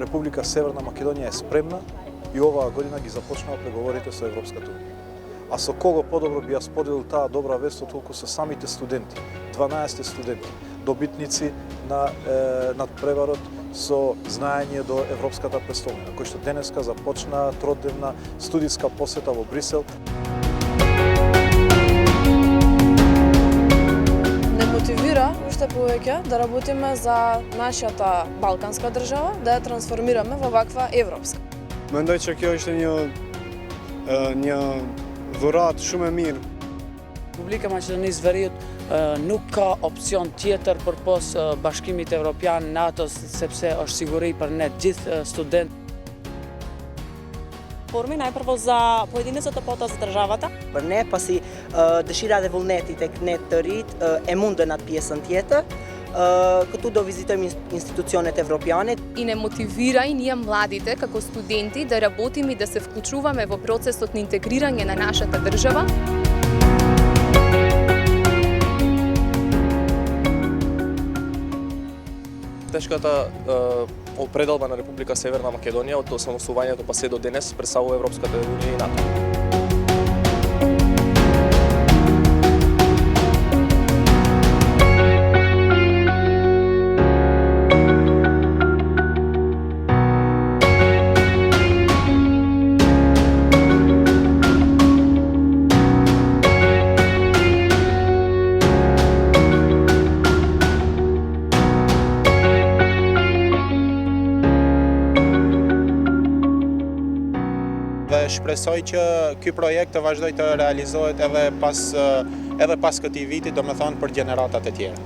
Република Северна Македонија е спремна и оваа година ги започнаа преговорите со Европската унија. А со кого подобро би ја споделил таа добра вест отколку со самите студенти, 12 студенти, добитници на надпреварот со знаење до Европската престолнина, кои што денеска започнаа тродневна студиска посета во Брисел. Не мотивира уште повеќе да работиме за нашата балканска држава, да ја трансформираме во ваква европска. Mendoj që kjo ishte një dhuratë shumë e mirë. Republika Maqedonisë së Veriut nuk ka opcion tjetër përpos Bashkimit Evropian, NATO-s, sepse është siguri për ne gjithë studentë. Форми најпрво за поединецот, потоа за државата. Për ne, pasi dëshira dhe vullneti tek ne të rit e mundën atë pjesën tjetër, këtu do vizitojmë institucionet evropiane. И не мотивира и ние младите како студенти да работиме и да се вклучуваме во процесот на интегрирање на нашата држава. Тешката определба на Република Северна Македонија од осамостоувањето па се до денес представува Европската унија и НАТО. Shpresoj që ky projekt të vazhdoj të realizohet edhe pas këtij viti, domethënë për gjeneratat e tjera.